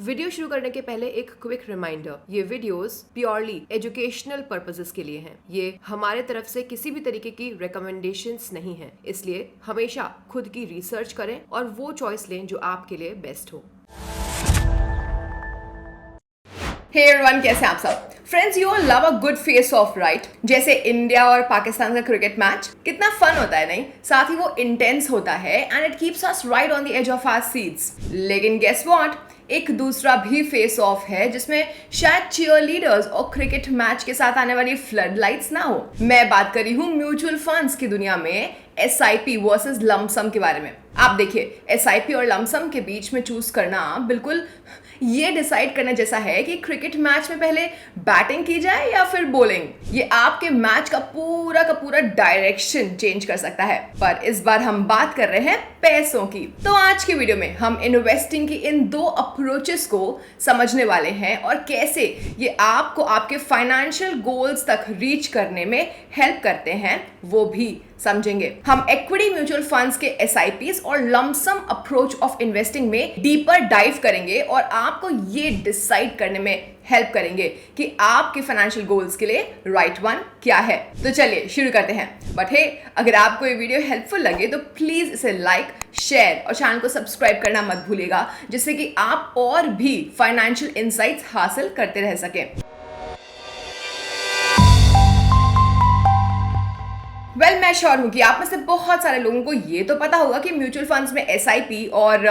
Video शुरू करने के पहले एक क्विक रिमाइंडर, ये वीडियोस प्योरली एजुकेशनल पर्पसेस के लिए हैं। ये हमारे तरफ से किसी भी तरीके की रिकमेंडेशंस नहीं है, इसलिए हमेशा खुद की रिसर्च करें और वो चॉइस लें जो आपके लिए बेस्ट हो। हे एवरीवन, कैसे हैं आप सब? Friends, you all love a good face of, right? जैसे इंडिया और पाकिस्तान का क्रिकेट मैच कितना फन होता है, नहीं? साथ ही वो इंटेंस होता है and it keeps us right on the edge of our seats. लेकिन गेस व्हाट, एक दूसरा भी फेस ऑफ है जिसमें शायद चीयर लीडर्स और क्रिकेट मैच के साथ आने वाली फ्लड लाइट्स ना हो। मैं बात कर रही हूँ म्यूचुअल फंड्स की दुनिया में SIP वर्सेस लमसम के बारे में। आप देखिए, SIP और लमसम के बीच में चूज करना बिल्कुल ये डिसाइड करने जैसा है कि क्रिकेट मैच में पहले बैटिंग की जाए या फिर बॉलिंग। ये आपके मैच का पूरा डायरेक्शन चेंज कर सकता है। पर इस बार हम बात कर रहे हैं पैसों की। तो आज की वीडियो में हम इन्वेस्टिंग की इन दो अप्रोचेस को समझने वाले हैं और कैसे ये आपको आपके फाइनेंशियल गोल्स तक रीच करने में हेल्प करते हैं वो भी समझेंगे। हम इक्विटी म्यूचुअल फंड्स के SIPs और लमसम अप्रोच ऑफ इन्वेस्टिंग में डीपर डाइव करेंगे और आपको ये डिसाइड करने में हेल्प करेंगे कि आपके फाइनेंशियल गोल्स के लिए राइट वन क्या है। तो चलिए शुरू करते हैं। बट हे, अगर आपको ये वीडियो हेल्पफुल लगे तो प्लीज इसे लाइक, शेयर और चैनल को सब्सक्राइब करना मत भूलिएगा, जिससे कि आप और भी फाइनेंशियल इंसाइट्स हासिल करते रह सकें। मैं श्योर हूं कि आप में से बहुत सारे लोगों को ये तो पता होगा कि म्यूचुअल फंड्स में SIP और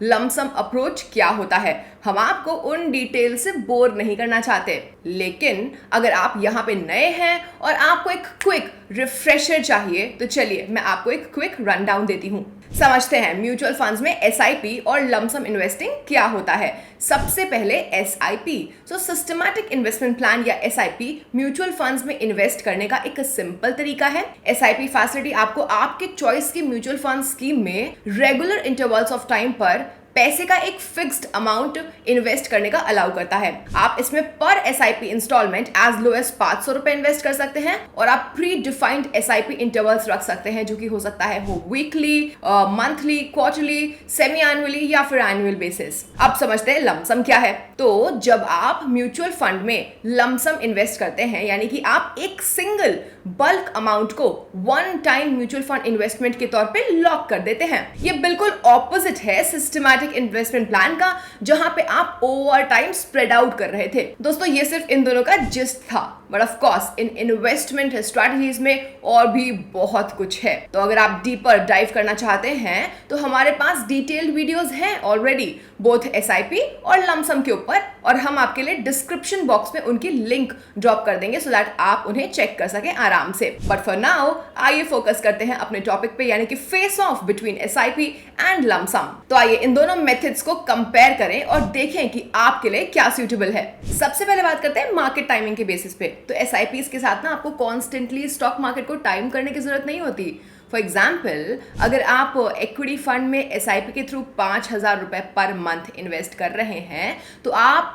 लमसम अप्रोच क्या होता है। हम आपको उन डिटेल से बोर नहीं करना चाहते, लेकिन अगर आप यहाँ पे नए हैं और आपको एक क्विक रिफ्रेशर चाहिए तो चलिए मैं आपको एक क्विक रन डाउन देती हूँ। समझते हैं म्यूचुअल फंड्स में SIP और लमसम इन्वेस्टिंग क्या होता है। सबसे पहले SIP, सिस्टमैटिक इन्वेस्टमेंट प्लान या SIP म्यूचुअल फंड्स में इन्वेस्ट करने का एक सिंपल तरीका है। SIP फैसिलिटी आपको आपके चॉइस की म्यूचुअल फंड स्कीम में रेगुलर इंटरवल्स ऑफ टाइम पर पैसे का एक फिक्स्ड अमाउंट इन्वेस्ट करने का अलाउ करता है। आप इसमें पर SIP instalment as low as 500 रुपए इन्वेस्ट कर सकते हैं और आप प्री डिफाइंड SIP इंटरवल्स रख सकते हैं, जो कि हो सकता है वो weekly, monthly, quarterly, semi annually या फिर एनुअल बेसिस। अब समझते हैं लमसम क्या है। तो जब आप म्यूचुअल फंड में लमसम इन्वेस्ट करते हैं, यानी कि आप एक सिंगल बल्क अमाउंट को one time mutual fund investment के तौर पे लॉक कर देते हैं। ये बिल्कुल ऑपोजिट है सिस्टमैटिक इन्वेस्टमेंट प्लान का, जहां पे आप ओवर टाइम स्प्रेड आउट कर रहे थे। दोस्तों, ये सिर्फ इन दोनों का जिस्ट था, but of course in investment strategies में और भी बहुत कुछ है। तो अगर आप डीपर डाइव करना चाहते हैं तो हमारे पास डिटेल्ड वीडियोस हैं ऑलरेडी, बोथ SIP और लमसम के ऊपर, और हम आपके लिए डिस्क्रिप्शन बॉक्स में उनकी लिंक ड्रॉप कर देंगे सो दैट आप उन्हें चेक कर सकें आराम से। बट फॉर नाउ आइए फोकस करते हैं अपने टॉपिक पे, यानी कि face of between SIP and lump sum. तो आइए इन दोनों मेथड्स को कंपेयर करें और देखें कि आपके लिए क्या सूटेबल है। सबसे पहले बात करते हैं मार्केट टाइमिंग के बेसिस पे। तो SIPs के साथ ना आपको कॉन्स्टेंटली स्टॉक मार्केट को टाइम करने की जरूरत नहीं होती। फॉर एग्जाम्पल, अगर आप इक्विटी फंड में SIP के थ्रू 5,000 रुपए पर मंथ इन्वेस्ट कर रहे हैं तो आप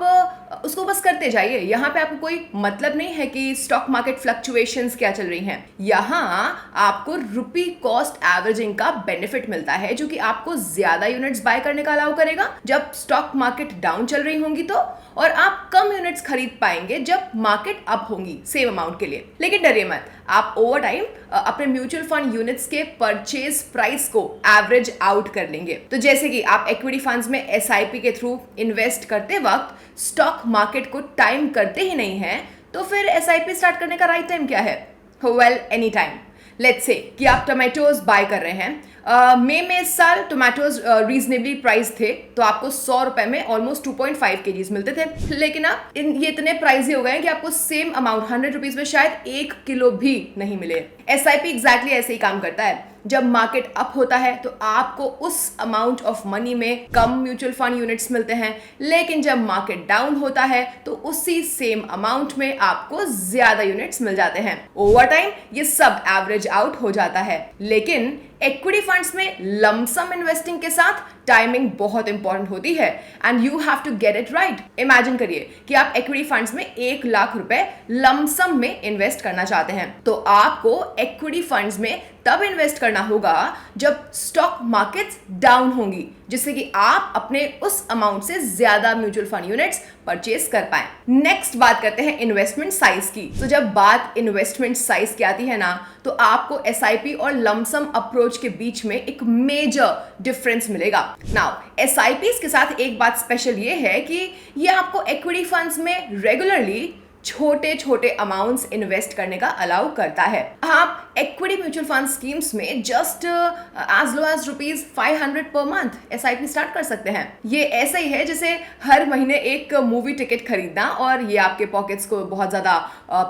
उसको बस करते जाइए। यहाँ पे आपको कोई मतलब नहीं है कि स्टॉक मार्केट फ्लक्चुएशंस क्या चल रही हैं। यहाँ आपको रुपी कॉस्ट एवरेजिंग का बेनिफिट मिलता है, जो कि आपको ज्यादा यूनिट्स बाय करने का अलाउ करेगा जब स्टॉक मार्केट डाउन चल रही होंगी तो, और आप कम यूनिट्स खरीद पाएंगे जब मार्केट अप होंगी सेम अमाउंट के लिए। लेकिन डरिए मत, आप ओवर टाइम अपने म्यूचुअल फंड यूनिट्स के परचेज प्राइस को एवरेज आउट कर लेंगे। तो जैसे कि आप इक्विटी फंड्स में SIP के थ्रू इन्वेस्ट करते वक्त स्टॉक मार्केट को टाइम करते ही नहीं है, तो फिर SIP स्टार्ट करने का राइट टाइम क्या है? Well, any time. Let's say कि आप टोमेटोज बाय कर रहे हैं। मई में इस साल टोमेटोज रीजनेबली प्राइस थे, तो आपको 100 रुपए में ऑलमोस्ट 2.5 kgs मिलते थे। लेकिन अब ये इतने प्राइसी हो गए हैं कि आपको सेम अमाउंट 100 रुपीज में शायद 1 किलो भी नहीं मिले। SIP एग्जैक्टली ऐसे ही काम करता है। जब मार्केट अप होता है तो आपको उस अमाउंट ऑफ मनी में कम म्यूचुअल फंड यूनिट्स मिलते हैं, लेकिन जब मार्केट डाउन होता है तो उसी सेम अमाउंट में आपको ज्यादा यूनिट्स मिल जाते हैं। ओवर टाइम ये सब एवरेज आउट हो जाता है। लेकिन इक्विटी फंड्स में लमसम इन्वेस्टिंग के साथ टाइमिंग बहुत इंपॉर्टेंट होती है and you have to get it right. Imagine करिए कि आप इक्विटी फंड्स में 1 लाख रुपए लमसम में इन्वेस्ट करना चाहते हैं, तो आपको इक्विटी फंड्स में तब इन्वेस्ट करना होगा जब स्टॉक मार्केट्स डाउन होंगी, जिससे कि आप अपने उस अमाउंट से ज्यादा म्यूचुअल फंड यूनिट्स परचेज कर पाए। नेक्स्ट बात करते हैं इन्वेस्टमेंट साइज की। तो जब बात इन्वेस्टमेंट साइज की आती है ना, तो आपको एसआईपी और लमसम अप्रोच के बीच में एक मेजर डिफरेंस मिलेगा। नाउ एसआईपीज के साथ एक बात स्पेशल ये है कि ये आपको इक्विटी फंड्स में रेगुलरली छोटे छोटे अमाउंट्स इन्वेस्ट करने का अलाउ करता है। आप इक्विटी म्यूचुअल फंड स्कीम्स में just as low as ₹500 per month SIP start कर सकते हैं। ये ऐसा ही है जैसे हर महीने एक मूवी टिकट खरीदना, और ये आपके पॉकेट्स को बहुत ज्यादा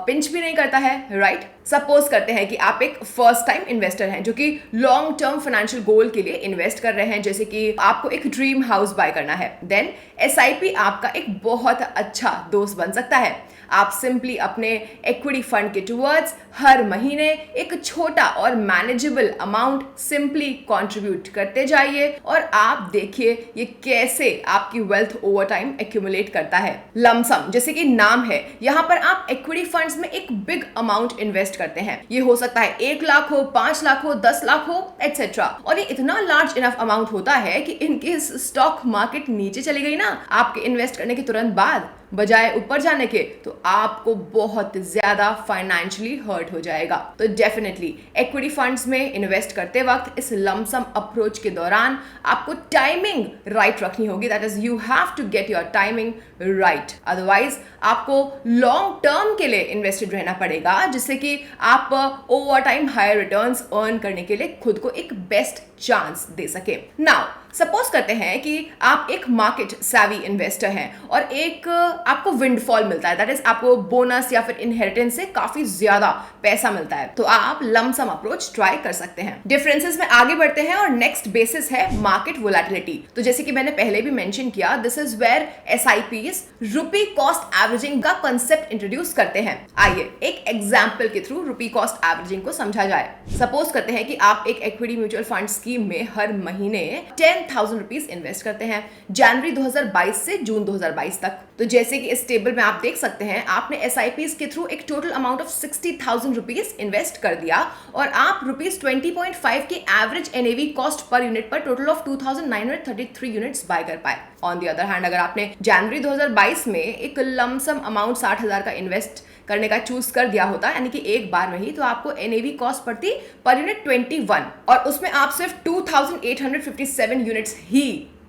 पिंच भी नहीं करता है, राइट? सपोज करते हैं कि आप एक फर्स्ट टाइम इन्वेस्टर हैं जो कि लॉन्ग टर्म फाइनेंशियल गोल के लिए इन्वेस्ट कर रहे हैं, जैसे कि आपको एक ड्रीम हाउस बाय करना है। देन एसआईपी आपका एक बहुत अच्छा दोस्त बन सकता है। आप सिंपली अपने इक्विटी फंड के टुवर्ड्स हर महीने एक छोटा और मैनेजेबल अमाउंट सिंपली कंट्रीब्यूट करते जाइए, और आप देखिए ये कैसे आपकी वेल्थ ओवर टाइम एक्यूमुलेट करता है। लमसम जैसे कि नाम है, यहाँ पर आप इक्विटी फंड्स में एक बिग अमाउंट इन्वेस्ट करते हैं। ये हो सकता है 1 लाख हो, 5 लाख हो, 10 लाख हो, एटसेट्रा। और ये इतना लार्ज इनफ अमाउंट होता है कि इनकेस स्टॉक मार्केट नीचे चली गई ना आपके इन्वेस्ट करने के तुरंत बाद, बजाय ऊपर जाने के, तो आपको बहुत ज्यादा फाइनेंशियली हर्ट हो जाएगा। तो डेफिनेटली इक्विटी फंड्स में इन्वेस्ट करते वक्त इस लमसम अप्रोच के दौरान आपको टाइमिंग राइट रखनी होगी। That is you have to get your timing right, otherwise आपको लॉन्ग टर्म के लिए इन्वेस्टेड रहना पड़ेगा, जिससे कि आप over time higher returns earn करने के लिए खुद को एक बेस्ट चांस दे सके। नाउ सपोज करते हैं कि आप एक मार्केट सैवी इन्वेस्टर हैं और एक आपको विंडफॉल मिलता है, दैट इज आपको बोनस या फिर इनहेरिटेंस से काफी ज्यादा पैसा मिलता है, तो आप लमसम अप्रोच ट्राई कर सकते हैं। डिफरेंसेस में आगे बढ़ते हैं और नेक्स्ट बेसिस है मार्केट वोलेटिलिटी। तो जैसे कि मैंने पहले भी मेंशन किया, this is where SIPs rupee cost averaging का कांसेप्ट इंट्रोड्यूस करते हैं। आइए एक एग्जांपल के थ्रू रुपी कॉस्ट एवरेजिंग को समझा जाए। सपोज करते हैं कि आप एक इक्विटी म्यूचुअल फंड स्कीम में हर महीने 10,000 रुपीज इन्वेस्ट करते हैं जनवरी 2022 से जून 2022 तक। तो जैसे कि इस टेबल में आप देख सकते हैं, आपने एसआईपीज के थ्रू एक total amount of 60,000 rupees invest कर दिया, और आप ₹20.5 की average NAV cost per unit पर टोटल ऑफ 2,933 यूनिट्स बाय कर पाए। ऑन द अदर हैंड, अगर आपने जनवरी 2022 में एक लमसम अमाउंट 60,000 का इन्वेस्ट करने का चूज कर दिया होता, यानी कि एक बार में ही, तो आपको एनएवी कॉस्ट पड़ती पर यूनिट 21, और उसमें आप सिर्फ 2,857 यूनिट्स ही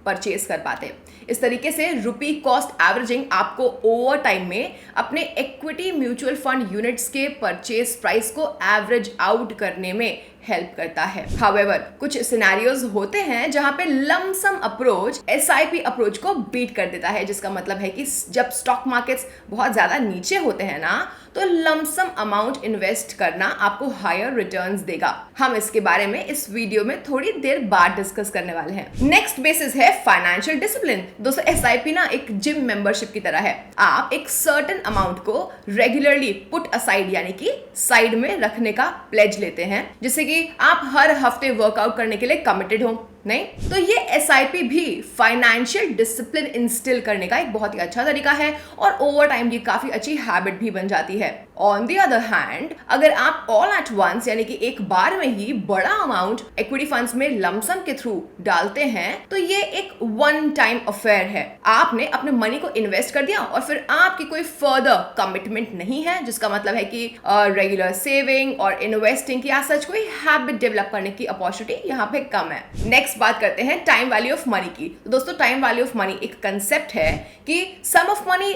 परचेज कर पाते। इस तरीके से रुपी कॉस्ट एवरेजिंग आपको ओवर टाइम में अपने इक्विटी म्यूचुअल फंड यूनिट्स के परचेज प्राइस को एवरेज आउट करने में हेल्प करता है। हाउएवर कुछ सिनेरियोज होते हैं जहां पे लमसम अप्रोच एसआईपी अप्रोच को बीट कर देता है, जिसका मतलब है कि जब स्टॉक मार्केट्स बहुत ज्यादा नीचे होते हैं ना, तो लमसम अमाउंट इन्वेस्ट करना आपको हायर रिटर्न्स देगा। हम इसके बारे में इस वीडियो में थोड़ी देर बाद डिस्कस करने वाले हैं। नेक्स्ट बेसिस है फाइनेंशियल डिसिप्लिन। दोस्तों एसआईपी ना एक जिम मेंबरशिप की तरह है। आप एक सर्टेन अमाउंट को रेगुलरली पुट असाइड यानी कि साइड में रखने का प्लेज लेते हैं, जिससे कि आप हर हफ्ते वर्कआउट करने के लिए कमिटेड हो। नहीं तो ये एसआईपी भी फाइनेंशियल डिसिप्लिन इंस्टिल करने का एक बहुत ही अच्छा तरीका है, और ओवर टाइम ये काफी अच्छी हैबिट भी बन जाती है। ऑन द अदर हैंड, अगर आप ऑल एट वंस यानी कि एक बार में ही बड़ा अमाउंट इक्विटी फंड्स में लमसम के थ्रू डालते हैं, तो ये एक वन टाइम अफेयर है। आपने अपने मनी को इन्वेस्ट कर दिया और फिर आपकी कोई फर्दर कमिटमेंट नहीं है, जिसका मतलब है कि रेगुलर सेविंग और इन्वेस्टिंग की सच कोई हैबिट डेवलप करने की अपॉर्चुनिटी यहाँ पे कम है। नेक्स्ट बात करते हैं टाइम वैल्यू ऑफ मनी की। तो दोस्तों टाइम वैल्यू ऑफ मनी एक कंसेप्ट है कि sum of money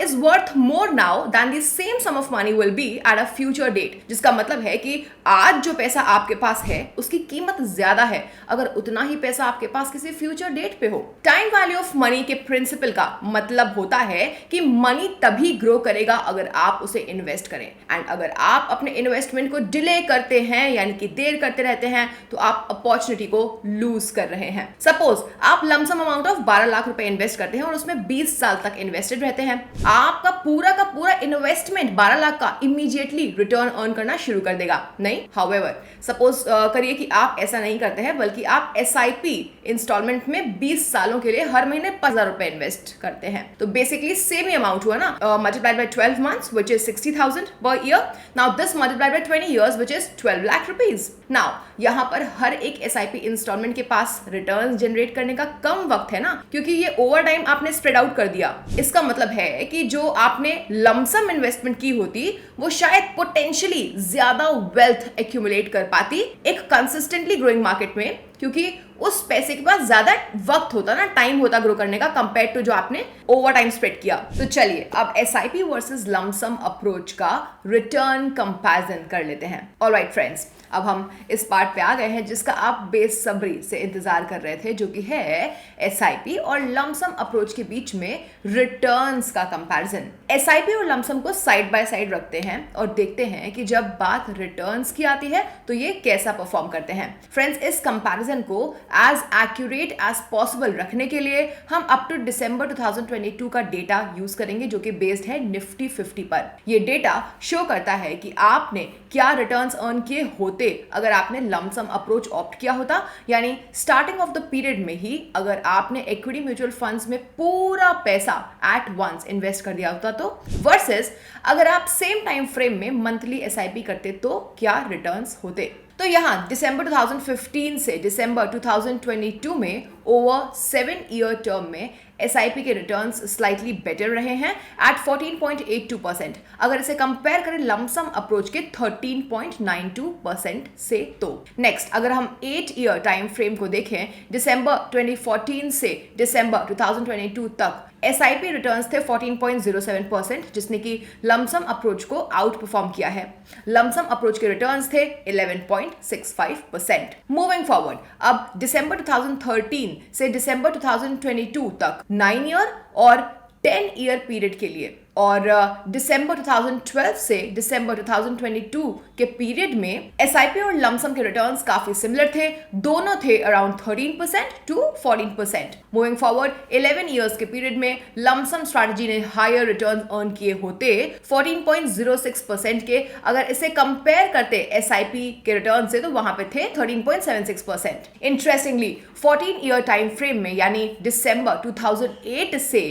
is worth more now than the same sum of money will be at a future date, जिसका मतलब है कि आज जो पैसा आपके पास है उसकी कीमत ज्यादा है अगर उतना ही पैसा आपके पास किसी फ्यूचर डेट पे हो। टाइम वैल्यू ऑफ मनी के प्रिंसिपल का मतलब होता है कि मनी तभी ग्रो करेगा अगर आप उसे इन्वेस्ट करें, एंड अगर आप अपने इन्वेस्टमेंट को डिले करते हैं यानी कि देर करते रहते हैं, तो आप अपॉर्चुनिटी को लूज कर रहे हैं। सपोज आप लमसम अमाउंट ऑफ 12 लाख रुपए इन्वेस्ट करते हैं और उसमें 20 साल तक इन्वेस्टेड रहते हैं। आपका पूरा का पूरा इन्वेस्टमेंट 12 लाख का इमीडिएटली रिटर्न अर्न करना शुरू कर देगा। नहीं, हाउएवर सपोज करिए कि आप ऐसा नहीं करते हैं, बल्कि आप एसआईपी इंस्टॉलमेंट में 20 सालों के लिए हर महीने 5,000 रुपए इन्वेस्ट करते हैं। तो बेसिकली सेम ही अमाउंट हुआ ना, multiplied by 12 months which is 60,000 per year. Now this multiplied by 20 years which is 12 lakh rupees. Now यहाँ पर हर एक एसआईपी इंस्टॉलमेंट के पास रिटर्न जनरेट करने का कम वक्त है ना, क्योंकि ये ओवर टाइम आपने स्प्रेड आउट कर दिया। इसका मतलब है कि जो आपने लमसम इन्वेस्टमेंट की होती वो शायद पोटेंशियली ज्यादा वेल्थ एक्यूमुलेट कर पाती एक कंसिस्टेंटली ग्रोइंग मार्केट में, क्योंकि उस पैसे के पास ज्यादा वक्त होता ना, टाइम होता ग्रो करने का कंपेयर टू जो आपने ओवर टाइम स्प्रेड किया। तो चलिए अब एसआईपी वर्सेस लमसम अप्रोच का रिटर्न कंपैरिजन कर लेते हैं। ऑलराइट फ्रेंड्स, अब हम इस पार्ट पे आ गए हैं जिसका आप बेसब्री से इंतजार कर रहे थे, जो कि है एसआईपी और लमसम अप्रोच के बीच में रिटर्न्स का कंपैरिजन। एसआईपी और लमसम को साइड बाय साइड रखते हैं और देखते हैं कि जब बात रिटर्न्स की आती है तो ये कैसा परफॉर्म करते हैं। फ्रेंड्स, इस कंपैरिजन को एज एक्यूरेट एज पॉसिबल रखने के लिए हम अप टू दिसंबर 2022 का डेटा यूज करेंगे, जो कि बेस्ड है निफ्टी 50 पर। ये डेटा शो करता है कि आपने क्या रिटर्न्स अर्न किए होते अगर आपने लमसम अप्रोच ऑप्ट किया होता, यानी स्टार्टिंग ऑफ द पीरियड में ही अगर आपने इक्विटी म्यूचुअल फंड्स में पूरा पैसा एट वंस इन्वेस्ट कर दिया होता तो, वर्सेस अगर आप सेम टाइम फ्रेम में मंथली एसआईपी करते तो क्या रिटर्न्स होते। तो यहाँ दिसंबर 2015 से दिसंबर 2022 में ओवर 7 ईयर टर्म में एसआईपी के रिटर्न्स स्लाइटली बेटर रहे हैं एट 14.82%। अगर इसे कंपेयर करें लमसम अप्रोच के 13.92% से। तो नेक्स्ट, अगर हम 8 ईयर टाइम फ्रेम को देखें, दिसंबर 2014 से दिसंबर 2022 तक एसआईपी रिटर्न्स थे 14.07%, जिसने कि लमसम अप्रोच को आउट परफॉर्म किया है। लमसम अप्रोच के रिटर्न्स थे 11.65%। मूविंग फॉरवर्ड, अब दिसंबर 2013 से दिसंबर 2022 तक 9 ईयर और 10 ईयर पीरियड के लिए, और दिसंबर 2012 से दिसंबर 2022 के पीरियड में एसआईपी और लमसम के रिटर्न्स काफी सिमिलर थे। दोनों थे around 13% to 14%। Moving forward 11 years के पीरियड में लमसम स्ट्रैटेजी ने हायर रिटर्न अर्न किए होते 14.06% के। अगर इसे कंपेयर करते एसआईपी के रिटर्न से तो वहां पे थे 13.76%। इंटरेस्टिंगली 14 ईयर टाइम फ्रेम में यानी दिसंबर 2008 से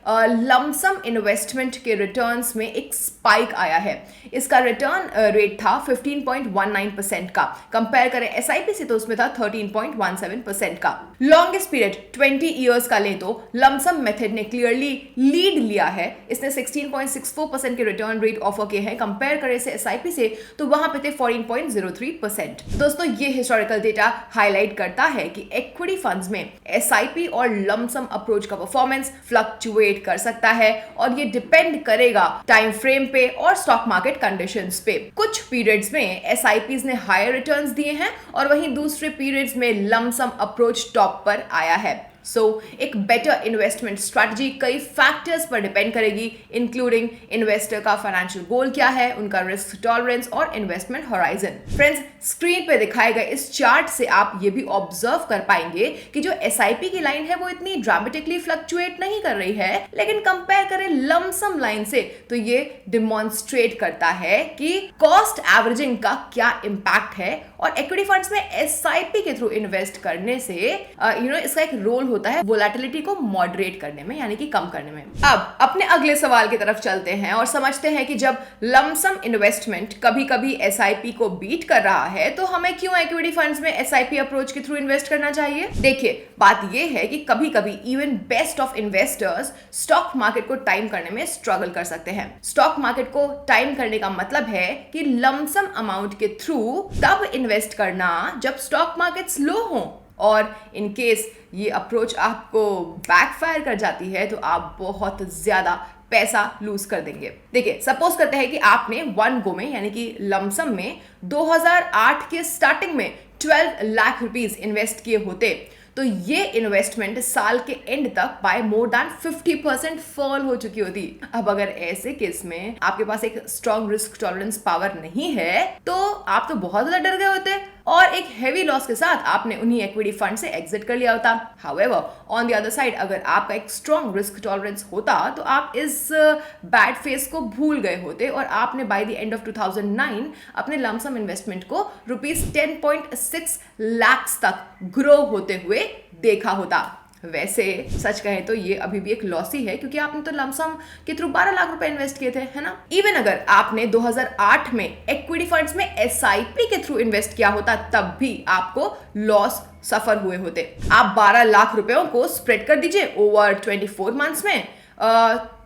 लमसम इन्वेस्टमेंट के रिटर्न्स में एक स्पाइक आया है। इसका रिटर्न रेट था 15.19% का। कंपेयर करें एसआईपी से तो उसमें था 13.17% का। लॉन्गेस्ट पीरियड 20 इयर्स का ले तो लमसम मेथड ने क्लियरली लीड लिया है। इसने 16.64% के रिटर्न रेट ऑफर किए हैं। कंपेयर करें इसे एसआईपी से तो वहां पे थे 14.03%। दोस्तों, ये हिस्टोरिकल डेटा हाईलाइट करता है कि इक्विटी फंड्स में एसआईपी और लमसम अप्रोच का परफॉर्मेंस फ्लक्चुएट कर सकता है और ये डिपेंड करेगा टाइम फ्रेम पे और स्टॉक मार्केट कंडीशंस पे। कुछ पीरियड्स में एसआईपीज ने हायर रिटर्न्स दिए हैं और वहीं दूसरे पीरियड्स में लमसम अप्रोच टॉप पर आया है। एक बेटर इन्वेस्टमेंट स्ट्रैटेजी कई फैक्टर्स पर डिपेंड करेगी, इंक्लूडिंग इन्वेस्टर का फाइनेंशियल गोल क्या है, उनका रिस्क टॉलरेंस और इन्वेस्टमेंट होराइजन। फ्रेंड्स, स्क्रीन पे दिखाए गए इस चार्ट से आप ये भी ऑब्जर्व कर पाएंगे कि जो एसआईपी की लाइन है वो इतनी ड्रामेटिकली फ्लक्चुएट नहीं कर रही है, लेकिन कंपेयर करें लमसम लाइन से तो ये डिमॉन्स्ट्रेट करता है कि कॉस्ट एवरेजिंग का क्या इंपैक्ट है और इक्विटी फंड्स में एसआईपी के थ्रू इन्वेस्ट करने से इसका एक रोल होता है वोलेटिलिटी को मॉडरेट करने में, यानी कि कम करने में। अब अपने अगले सवाल की तरफ चलते हैं और समझते हैं कि जब लमसम इन्वेस्टमेंट कभी-कभी एसआईपी को बीट कर रहा है तो हमें क्यों इक्विटी फंड्स में एसआईपी अप्रोच के थ्रू इन्वेस्ट करना चाहिए। देखिए, बात यह है कि कभी-कभी even best of investors stock market को टाइम करने में स्ट्रगल कर सकते हैं। स्टॉक मार्केट को टाइम करने का मतलब है कि लमसम अमाउंट के थ्रू तब इन्वेस्ट करना जब स्टॉक मार्केट स्लो हो, और इन केस ये अप्रोच आपको बैकफायर कर जाती है तो आप बहुत ज्यादा पैसा लूज कर देंगे। देखिए, सपोज करते हैं कि आपने वन गो में यानी कि लमसम में 2008 के स्टार्टिंग में 12 लाख रुपीस इन्वेस्ट किए होते तो ये इन्वेस्टमेंट साल के एंड तक बाय मोर देन 50% फॉल हो चुकी होती। अब अगर ऐसे केस में आपके पास एक स्ट्रॉन्ग रिस्क टॉलरेंस पावर नहीं है तो आप तो बहुत ज्यादा डर गए होते और एक हेवी लॉस के साथ आपने उन्हीं इक्विटी फंड से एग्जिट कर लिया होता। However on the other side, अगर आपका एक स्ट्रॉन्ग रिस्क टॉलरेंस होता तो आप इस बैड फेस को भूल गए होते और आपने बाय द एंड ऑफ 2009 अपने लमसम इन्वेस्टमेंट को ₹10.6 लाख तक ग्रो होते हुए देखा होता। वैसे सच कहें तो ये अभी भी एक लॉस ही है, क्योंकि आपने तो लमसम के थ्रू 12 लाख रुपए इन्वेस्ट किए थे, है ना। इवन अगर आपने 2008 में इक्विटी फंड्स में एसआईपी के थ्रू इन्वेस्ट किया होता तब भी आपको लॉस सफर हुए होते। आप 12 लाख रुपयों को स्प्रेड कर दीजिए ओवर 24 मंथ्स में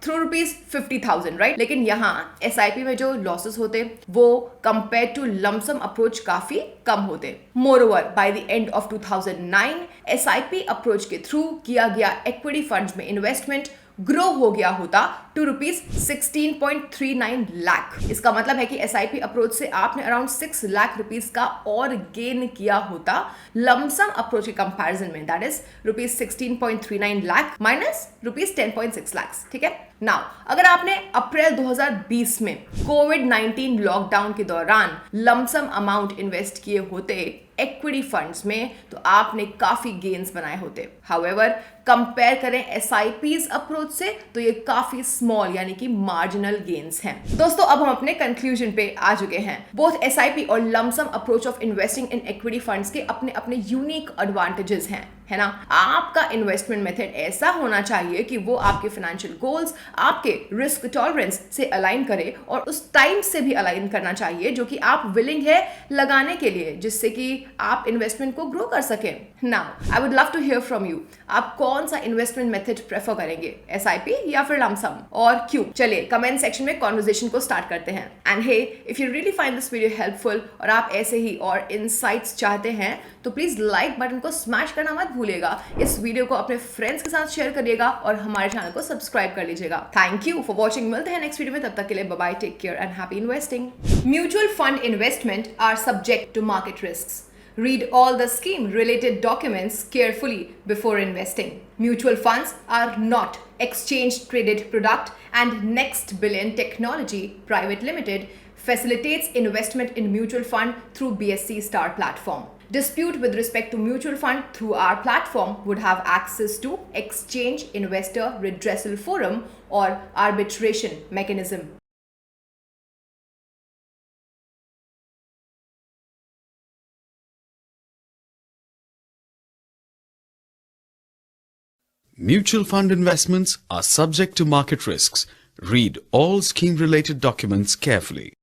थ्रू ₹50,000, राइट। लेकिन यहाँ एसआईपी में जो लॉसेस होते वो कंपेयर टू लमसम अप्रोच काफी कम होते। Moreover by the end of 2009 SIP approach के थ्रू किया गया इक्विटी फंड्स में इन्वेस्टमेंट ग्रो हो गया होता टू ₹16.39 लाख। इसका मतलब है कि एसआईपी अप्रोच से आपने अराउंड 6 लाख रुपीस का और गेन किया होता लमसम अप्रोच के कंपैरिजन में। That is ₹16.39 lakh minus ₹10.6 lakh. ठीक है। नाउ अगर आपने अप्रैल 2020 में कोविड-19 लॉकडाउन के दौरान लमसम अमाउंट इन्वेस्ट किए होते इक्विटी फंड्स में तो आपने काफी गेन्स बनाए होते। हाउएवर कंपेयर करें एसआईपीज अप्रोच से तो ये काफी स्मॉल यानी कि मार्जिनल गेन्स हैं। दोस्तों अब हम अपने कंक्लूजन पे आ चुके हैं। बोथ एसआईपी और lump sum approach of investing in equity funds के अपने अपने यूनिक एडवांटेजेस हैं, है ना। आपका इन्वेस्टमेंट मेथड ऐसा होना चाहिए कि वो आपके फाइनेंशियल गोल्स, आपके रिस्क टॉलरेंस से अलाइन करे और उस टाइम से भी अलाइन करना चाहिए जो कि आप विलिंग है लगाने के लिए, जिससे कि आप इन्वेस्टमेंट को ग्रो कर सकें। Now I would love to hear from you, आप कौन सा इन्वेस्टमेंट मेथड प्रेफर करेंगे, एसआईपी या फिर लमसम, और क्यों? चलिए कमेंट सेक्शन में कॉन्वर्सेशन को स्टार्ट करते हैं। And hey, if you really find this video helpful और आप ऐसे ही और इनसाइट्स चाहते हैं तो प्लीज लाइक बटन को स्मैश करना मत भूलिएगा। इस वीडियो को अपने फ्रेंड्स के साथ शेयर करिएगा और हमारे चैनल को सब्सक्राइब कर लीजिएगा। Thank you for watching. मिलते हैं नेक्स्ट वीडियो में, तब तक के लिए bye bye, take care and happy investing. Mutual fund investment are subject to market risks. Read all the scheme-related documents carefully before investing. Mutual funds are not exchange-traded product, and Next Billion Technology Private Limited facilitates investment in mutual fund through BSC Star platform. Dispute with respect to mutual fund through our platform would have access to Exchange Investor Redressal Forum or arbitration mechanism. Mutual fund investments are subject to market risks. Read all scheme-related documents carefully.